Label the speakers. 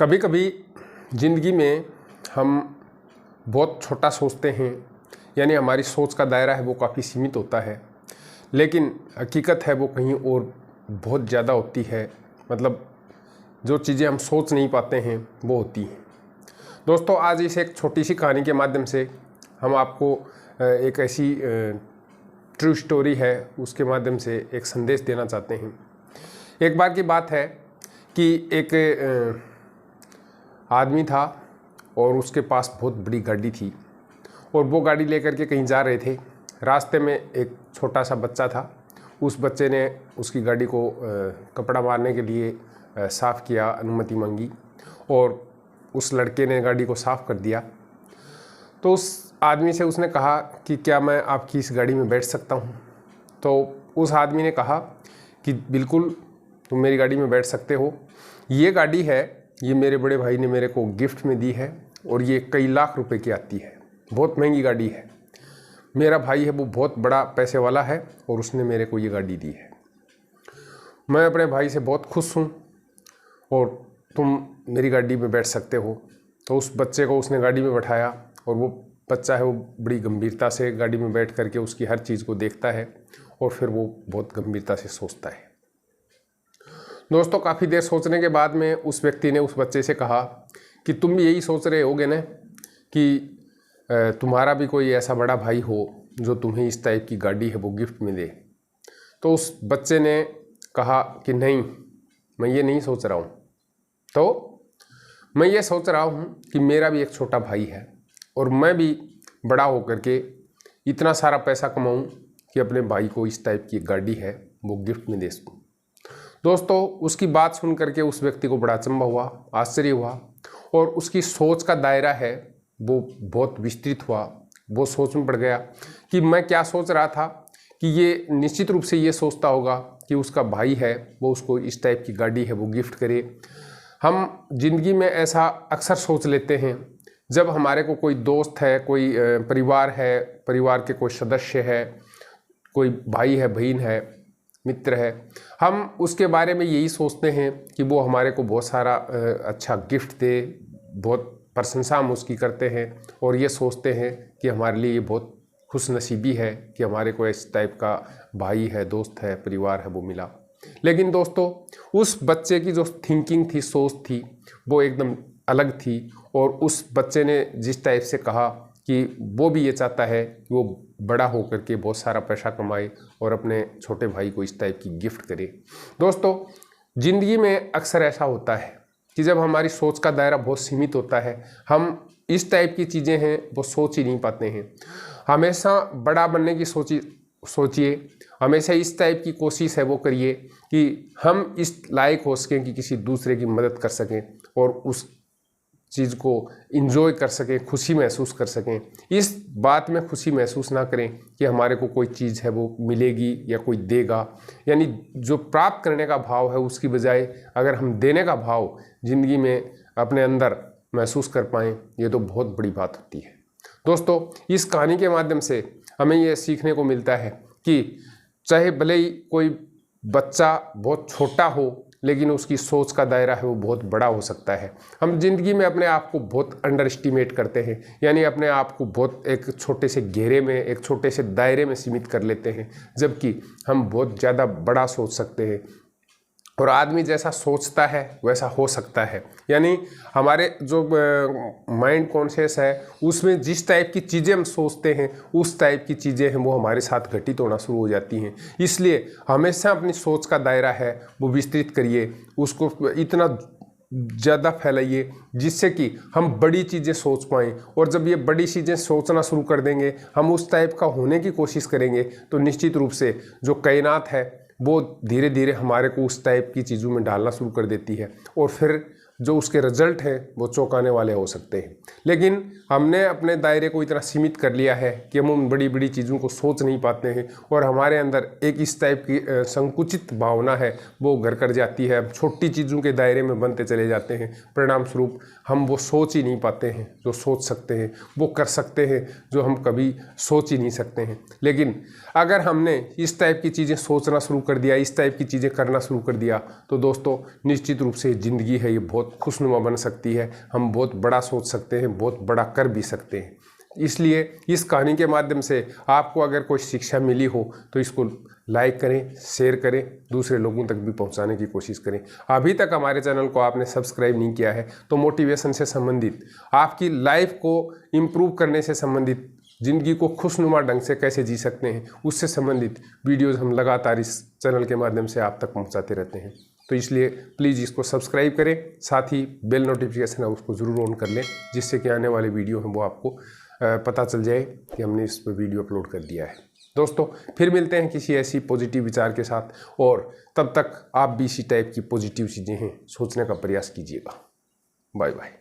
Speaker 1: कभी कभी ज़िंदगी में हम बहुत छोटा सोचते हैं, यानी हमारी सोच का दायरा है वो काफ़ी सीमित होता है, लेकिन हकीकत है वो कहीं और बहुत ज़्यादा होती है। मतलब जो चीज़ें हम सोच नहीं पाते हैं वो होती हैं। दोस्तों, आज इस एक छोटी सी कहानी के माध्यम से हम आपको एक ऐसी ट्रू स्टोरी है उसके माध्यम से एक संदेश देना चाहते हैं। एक बार की बात है कि एक आदमी था और उसके पास बहुत बड़ी गाड़ी थी और वो गाड़ी लेकर के कहीं जा रहे थे। रास्ते में एक छोटा सा बच्चा था। उस बच्चे ने उसकी गाड़ी को कपड़ा मारने के लिए साफ़ किया, अनुमति मांगी और उस लड़के ने गाड़ी को साफ़ कर दिया। तो उस आदमी से उसने कहा कि क्या मैं आपकी इस गाड़ी में बैठ सकता हूँ? तो उस आदमी ने कहा कि बिल्कुल, तुम मेरी गाड़ी में बैठ सकते हो। ये गाड़ी है, ये मेरे बड़े भाई ने मेरे को गिफ्ट में दी है और ये कई लाख रुपए की आती है, बहुत महंगी गाड़ी है। मेरा भाई है वो बहुत बड़ा पैसे वाला है और उसने मेरे को ये गाड़ी दी है। मैं अपने भाई से बहुत खुश हूँ और तुम मेरी गाड़ी में बैठ सकते हो। तो उस बच्चे को उसने गाड़ी में बैठाया और वो बच्चा है वो बड़ी गंभीरता से गाड़ी में बैठ करके उसकी हर चीज़ को देखता है और फिर वो बहुत गंभीरता से सोचता है। दोस्तों, काफ़ी देर सोचने के बाद में उस व्यक्ति ने उस बच्चे से कहा कि तुम भी यही सोच रहे होगे ना कि तुम्हारा भी कोई ऐसा बड़ा भाई हो जो तुम्हें इस टाइप की गाड़ी है वो गिफ्ट में दे। तो उस बच्चे ने कहा कि नहीं, मैं ये नहीं सोच रहा हूँ। तो मैं ये सोच रहा हूँ कि मेरा भी एक छोटा भाई है और मैं भी बड़ा होकर के इतना सारा पैसा कमाऊँ कि अपने भाई को इस टाइप की गाड़ी है वो गिफ्ट में दे सकूँ। दोस्तों, उसकी बात सुन करके उस व्यक्ति को बड़ा अचंभा हुआ, आश्चर्य हुआ और उसकी सोच का दायरा है वो बहुत विस्तृत हुआ। वो सोच में पड़ गया कि मैं क्या सोच रहा था कि ये निश्चित रूप से ये सोचता होगा कि उसका भाई है वो उसको इस टाइप की गाड़ी है वो गिफ्ट करे। हम जिंदगी में ऐसा अक्सर सोच लेते हैं जब हमारे को कोई दोस्त है, कोई परिवार है, परिवार के कोई सदस्य है, कोई भाई है, बहन है, मित्र है, हम उसके बारे में यही सोचते हैं कि वो हमारे को बहुत सारा अच्छा गिफ्ट दे, बहुत प्रशंसा हम उसकी करते हैं और ये सोचते हैं कि हमारे लिए ये बहुत खुशनसीबी है कि हमारे को इस टाइप का भाई है, दोस्त है, परिवार है वो मिला। लेकिन दोस्तों, उस बच्चे की जो थिंकिंग थी, सोच थी, वो एकदम अलग थी और उस बच्चे ने जिस टाइप से कहा कि वो भी ये चाहता है कि वो बड़ा होकर के बहुत सारा पैसा कमाए और अपने छोटे भाई को इस टाइप की गिफ्ट करे। दोस्तों, ज़िंदगी में अक्सर ऐसा होता है कि जब हमारी सोच का दायरा बहुत सीमित होता है, हम इस टाइप की चीज़ें हैं वो सोच ही नहीं पाते हैं। हमेशा बड़ा बनने की सोचिए, हमेशा इस टाइप की कोशिश है वो करिए कि हम इस लायक हो सकें कि किसी दूसरे की मदद कर सकें और उस चीज़ को इंजॉय कर सकें, खुशी महसूस कर सकें। इस बात में खुशी महसूस ना करें कि हमारे को कोई चीज़ है वो मिलेगी या कोई देगा, यानी जो प्राप्त करने का भाव है उसकी बजाय अगर हम देने का भाव ज़िंदगी में अपने अंदर महसूस कर पाएँ, ये तो बहुत बड़ी बात होती है। दोस्तों, इस कहानी के माध्यम से हमें ये सीखने को मिलता है कि चाहे भले ही कोई बच्चा बहुत छोटा हो लेकिन उसकी सोच का दायरा है वो बहुत बड़ा हो सकता है। हम जिंदगी में अपने आप को बहुत अंडर एस्टिमेट करते हैं, यानी अपने आप को बहुत एक छोटे से घेरे में, एक छोटे से दायरे में सीमित कर लेते हैं, जबकि हम बहुत ज़्यादा बड़ा सोच सकते हैं और आदमी जैसा सोचता है वैसा हो सकता है। यानी हमारे जो माइंड कॉन्शियस है उसमें जिस टाइप की चीज़ें हम सोचते हैं उस टाइप की चीज़ें हैं वो हमारे साथ घटित होना शुरू हो जाती हैं। इसलिए हमेशा अपनी सोच का दायरा है वो विस्तृत करिए, उसको इतना ज़्यादा फैलाइए जिससे कि हम बड़ी चीज़ें सोच पाएँ। और जब ये बड़ी चीज़ें सोचना शुरू कर देंगे, हम उस टाइप का होने की कोशिश करेंगे, तो निश्चित रूप से जो कायनात है वो धीरे धीरे हमारे को उस टाइप की चीज़ों में डालना शुरू कर देती है और फिर जो उसके रिजल्ट हैं वो चौंकाने वाले हो सकते हैं। लेकिन हमने अपने दायरे को इतना सीमित कर लिया है कि हम उन बड़ी बड़ी चीज़ों को सोच नहीं पाते हैं और हमारे अंदर एक इस टाइप की संकुचित भावना है वो घर कर जाती है। छोटी चीज़ों के दायरे में बनते चले जाते हैं, परिणाम स्वरूप हम वो सोच ही नहीं पाते हैं जो सोच सकते हैं, वो कर सकते हैं जो हम कभी सोच ही नहीं सकते हैं। लेकिन अगर हमने इस टाइप की चीज़ें सोचना शुरू कर दिया, इस टाइप की चीज़ें करना शुरू कर दिया, तो दोस्तों निश्चित रूप से ज़िंदगी है ये बहुत बहुत खुशनुमा बन सकती है, हम बहुत बड़ा सोच सकते हैं, बहुत बड़ा कर भी सकते हैं। इसलिए इस कहानी के माध्यम से आपको अगर कोई शिक्षा मिली हो तो इसको लाइक करें, शेयर करें, दूसरे लोगों तक भी पहुंचाने की कोशिश करें। अभी तक हमारे चैनल को आपने सब्सक्राइब नहीं किया है तो मोटिवेशन से संबंधित, आपकी लाइफ को इम्प्रूव करने से संबंधित, ज़िंदगी को खुशनुमा ढंग से कैसे जी सकते हैं उससे संबंधित वीडियोज़ हम लगातार इस चैनल के माध्यम से आप तक पहुँचाते रहते हैं। तो इसलिए प्लीज़ इसको सब्सक्राइब करें, साथ ही बेल नोटिफिकेशन है उसको ज़रूर ऑन कर लें, जिससे कि आने वाले वीडियो हैं वो आपको पता चल जाए कि हमने इस पर वीडियो अपलोड कर दिया है। दोस्तों फिर मिलते हैं किसी ऐसी पॉजिटिव विचार के साथ, और तब तक आप भी इसी टाइप की पॉजिटिव चीज़ें हैं सोचने का प्रयास कीजिएगा। Bye bye.